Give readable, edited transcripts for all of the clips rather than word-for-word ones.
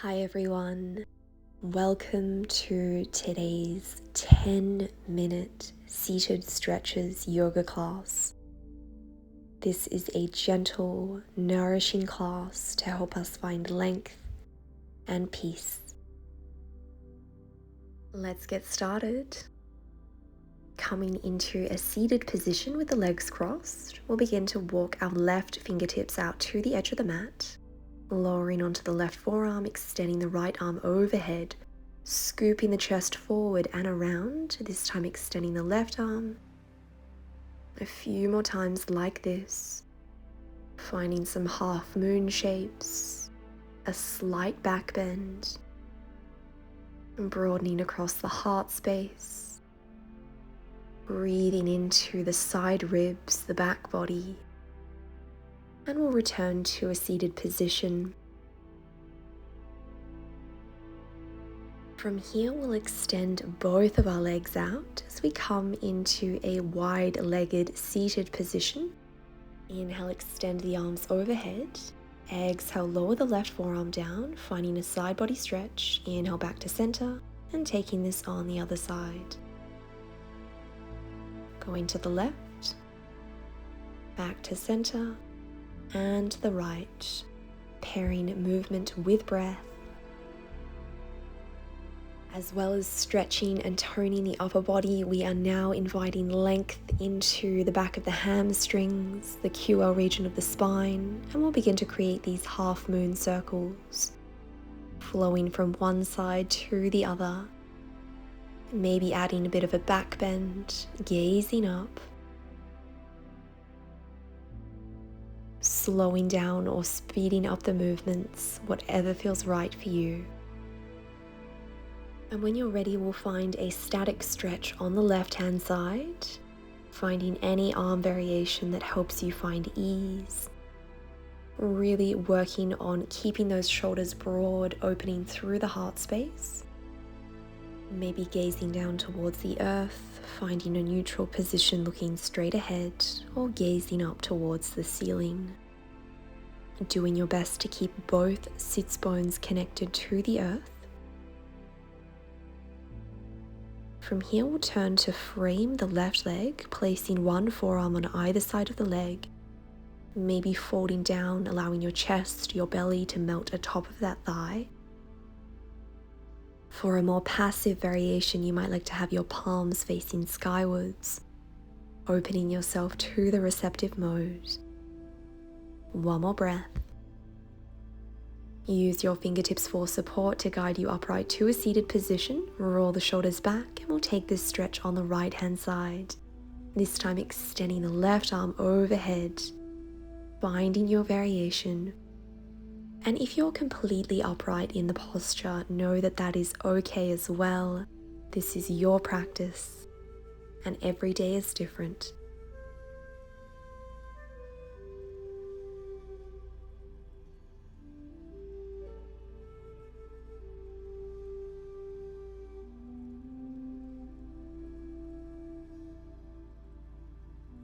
Hi everyone, welcome to today's 10-minute seated stretches yoga class. This is a gentle, nourishing class to help us find length and peace. Let's get started. Coming into a seated position with the legs crossed, we'll begin to walk our left fingertips out to the edge of the mat. Lowering onto the left forearm, extending the right arm overhead, scooping the chest forward and around, this time extending the left arm. A few more times like this, finding some half moon shapes, a slight back bend, and broadening across the heart space, breathing into the side ribs, the back body. And we'll return to a seated position. From here, we'll extend both of our legs out as we come into a wide-legged seated position. Inhale, extend the arms overhead. Exhale, lower the left forearm down, finding a side body stretch. Inhale back to center and taking this on the other side. Going to the left, back to center, and the right, pairing movement with breath, as well as stretching and toning the upper body. We are now inviting length into the back of the hamstrings, the QL region of the spine, and we'll begin to create these half moon circles, flowing from one side to the other, maybe adding a bit of a back bend, gazing up, slowing down or speeding up the movements, whatever feels right for you. And when you're ready, we'll find a static stretch on the left-hand side, finding any arm variation that helps you find ease. Really working on keeping those shoulders broad, opening through the heart space. Maybe gazing down towards the earth, finding a neutral position looking straight ahead, or gazing up towards the ceiling. Doing your best to keep both sits bones connected to the earth. From here, we'll turn to frame the left leg, placing one forearm on either side of the leg, maybe folding down, allowing your chest, your belly to melt atop of that thigh. For a more passive variation, you might like to have your palms facing skywards, opening yourself to the receptive mode. One more breath. Use your fingertips for support to guide you upright to a seated position. Roll the shoulders back, and we'll take this stretch on the right hand side. This time extending the left arm overhead, finding your variation. And if you're completely upright in the posture, know that that is okay as well. This is your practice, and every day is different.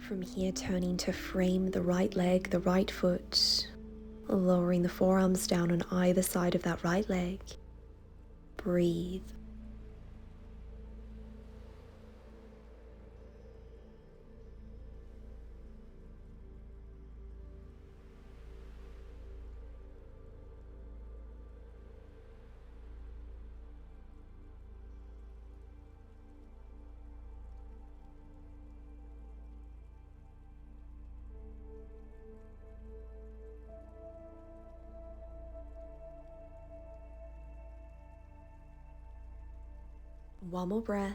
From here, turning to frame the right leg, the right foot, lowering the forearms down on either side of that right leg. Breathe. One more breath.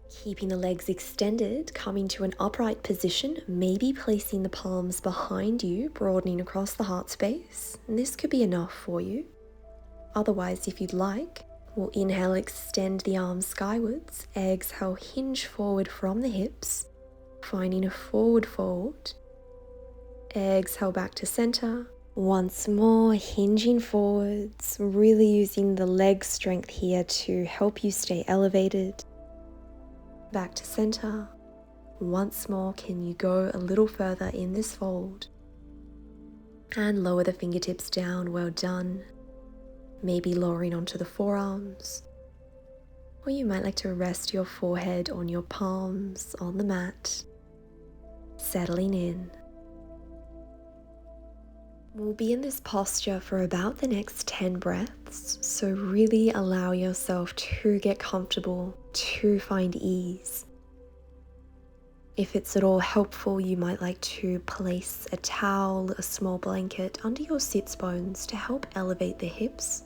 Keeping the legs extended, coming to an upright position, maybe placing the palms behind you, broadening across the heart space. And this could be enough for you. Otherwise, if you'd like, we'll inhale, extend the arms skywards. Exhale, hinge forward from the hips, finding a forward fold. Exhale back to center. Once more, hinging forwards, really using the leg strength here to help you stay elevated. Back to center. Once more, can you go a little further in this fold? And lower the fingertips down, well done. Maybe lowering onto the forearms. Or you might like to rest your forehead on your palms on the mat, settling in. We'll be in this posture for about the next 10 breaths, so really allow yourself to get comfortable, to find ease. If it's at all helpful, you might like to place a towel, a small blanket under your sits bones to help elevate the hips.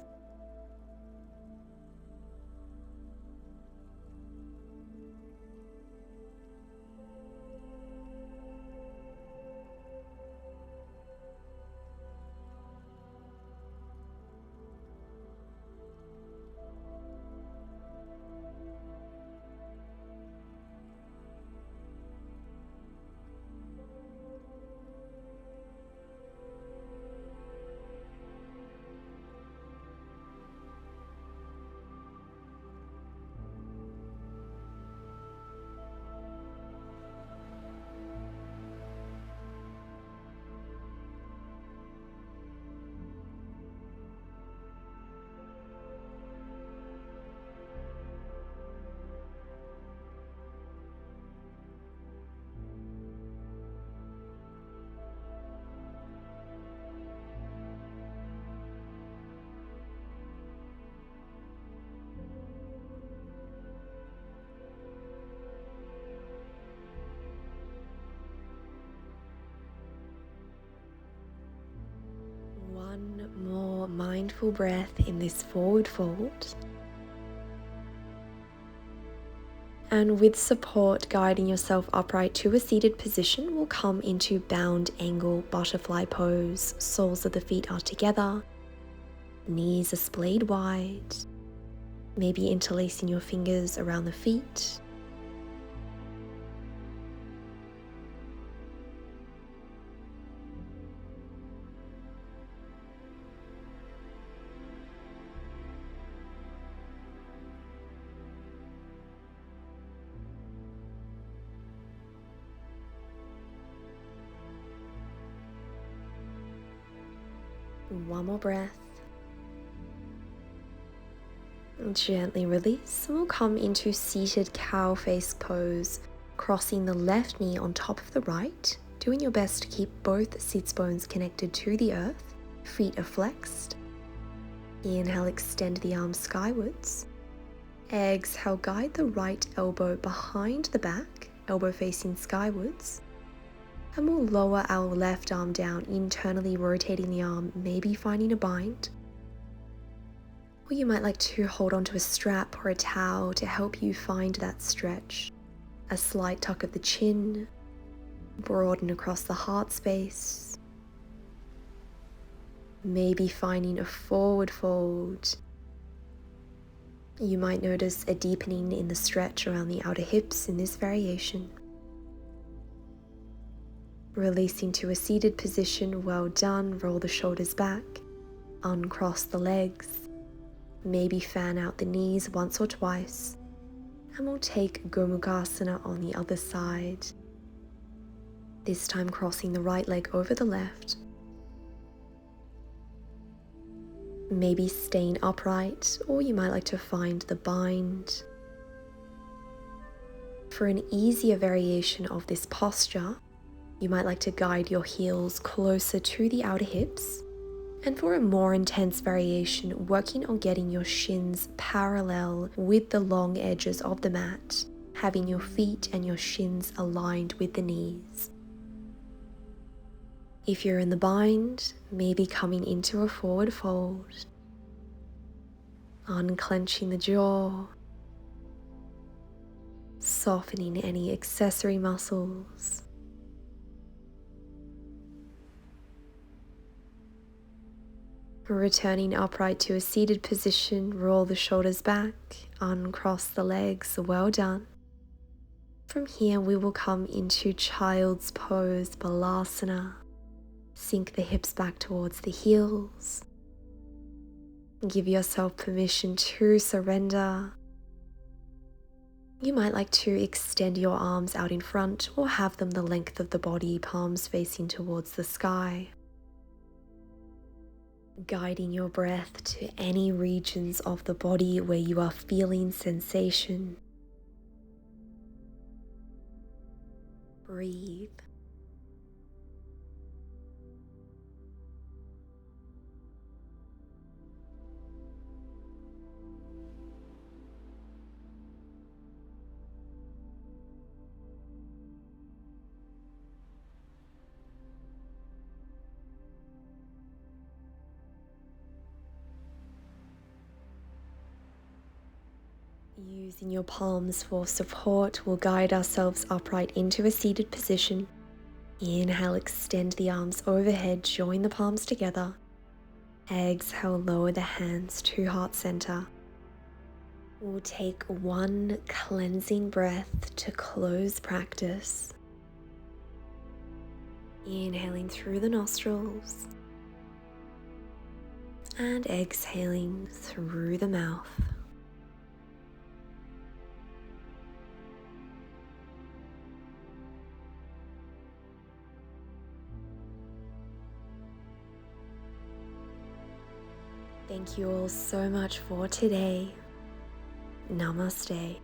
One more mindful breath in this forward fold. And with support, guiding yourself upright to a seated position, we'll come into bound angle butterfly pose. Soles of the feet are together, knees are splayed wide. Maybe interlacing your fingers around the feet. One more breath. Gently release, and we'll come into seated cow face pose, crossing the left knee on top of the right, doing your best to keep both sits bones connected to the earth, feet are flexed. Inhale, extend the arms skywards. Exhale, guide the right elbow behind the back, elbow facing skywards. And we'll lower our left arm down, internally rotating the arm, maybe finding a bind. Or you might like to hold onto a strap or a towel to help you find that stretch. A slight tuck of the chin, broaden across the heart space. Maybe finding a forward fold. You might notice a deepening in the stretch around the outer hips in this variation. Releasing to a seated position, well done. Roll the shoulders back, uncross the legs. Maybe fan out the knees once or twice, and we'll take Gomukhasana on the other side. This time crossing the right leg over the left. Maybe staying upright, or you might like to find the bind. For an easier variation of this posture, you might like to guide your heels closer to the outer hips. And for a more intense variation, working on getting your shins parallel with the long edges of the mat, having your feet and your shins aligned with the knees. If you're in the bind, maybe coming into a forward fold, unclenching the jaw, softening any accessory muscles. Returning upright to a seated position, roll the shoulders back, uncross the legs, well done. From here we will come into child's pose, Balasana. Sink the hips back towards the heels. Give yourself permission to surrender. You might like to extend your arms out in front or have them the length of the body, palms facing towards the sky. guiding your breath to any regions of the body where you are feeling sensation. Breathe. Using your palms for support, we'll guide ourselves upright into a seated position. Inhale, extend the arms overhead, join the palms together. Exhale, lower the hands to heart center. We'll take one cleansing breath to close practice. Inhaling through the nostrils and exhaling through the mouth. Thank you all so much for today. Namaste.